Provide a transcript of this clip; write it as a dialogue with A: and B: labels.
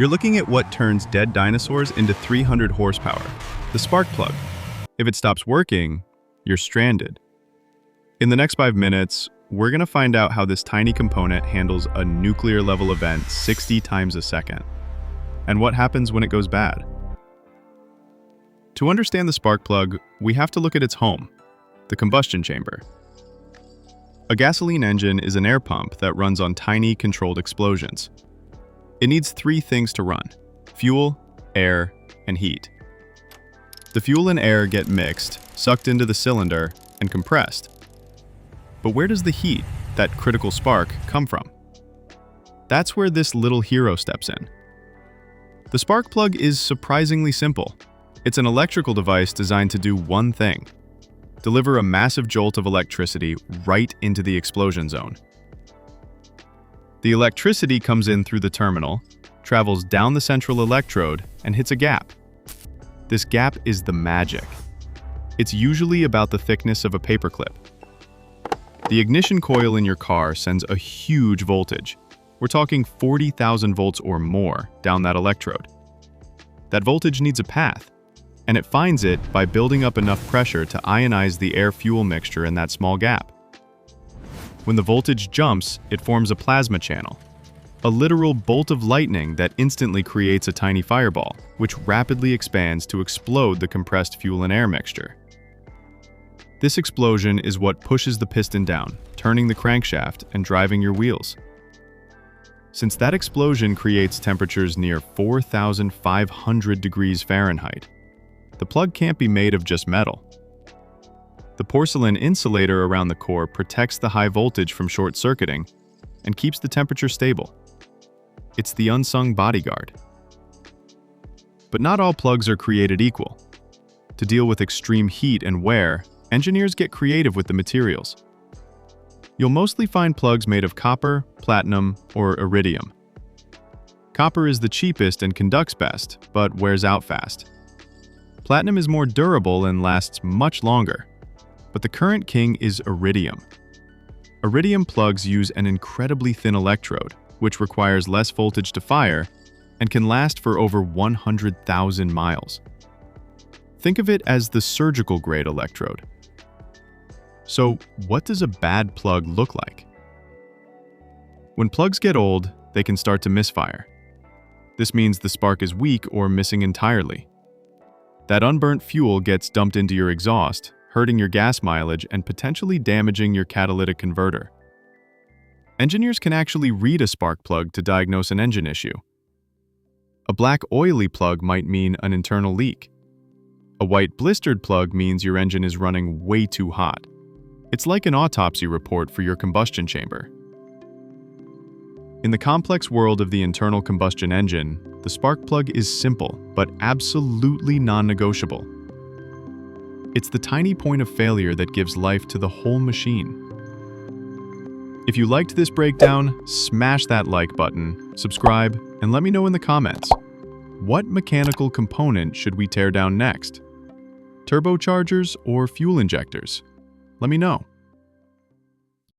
A: You're looking at what turns dead dinosaurs into 300 horsepower, the spark plug. If it stops working, you're stranded. In the next 5 minutes, we're going to find out how this tiny component handles a nuclear-level event 60 times a second, and what happens when it goes bad. To understand the spark plug, we have to look at its home, the combustion chamber. A gasoline engine is an air pump that runs on tiny, controlled explosions. It needs 3 things to run: fuel, air, and heat. The fuel and air get mixed, sucked into the cylinder, and compressed. But where does the heat, that critical spark, come from? That's where this little hero steps in. The spark plug is surprisingly simple. It's an electrical device designed to do one thing: deliver a massive jolt of electricity right into the explosion zone. The electricity comes in through the terminal, travels down the central electrode, and hits a gap. This gap is the magic. It's usually about the thickness of a paperclip. The ignition coil in your car sends a huge voltage. We're talking 40,000 volts or more down that electrode. That voltage needs a path, and it finds it by building up enough pressure to ionize the air-fuel mixture in that small gap. When the voltage jumps, it forms a plasma channel, a literal bolt of lightning that instantly creates a tiny fireball, which rapidly expands to explode the compressed fuel and air mixture. This explosion is what pushes the piston down, turning the crankshaft and driving your wheels. Since that explosion creates temperatures near 4,500 degrees Fahrenheit, the plug can't be made of just metal. The porcelain insulator around the core protects the high voltage from short-circuiting and keeps the temperature stable. It's the unsung bodyguard. But not all plugs are created equal. To deal with extreme heat and wear, engineers get creative with the materials. You'll mostly find plugs made of copper, platinum, or iridium. Copper is the cheapest and conducts best, but wears out fast. Platinum is more durable and lasts much longer. But the current king is iridium. Iridium plugs use an incredibly thin electrode, which requires less voltage to fire and can last for over 100,000 miles. Think of it as the surgical-grade electrode. So, what does a bad plug look like? When plugs get old, they can start to misfire. This means the spark is weak or missing entirely. That unburnt fuel gets dumped into your exhaust, hurting your gas mileage and potentially damaging your catalytic converter. Engineers can actually read a spark plug to diagnose an engine issue. A black oily plug might mean an internal leak. A white blistered plug means your engine is running way too hot. It's like an autopsy report for your combustion chamber. In the complex world of the internal combustion engine, the spark plug is simple, but absolutely non-negotiable. It's the tiny point of failure that gives life to the whole machine. If you liked this breakdown, smash that like button, subscribe, and let me know in the comments. What mechanical component should we tear down next? Turbochargers or fuel injectors? Let me know.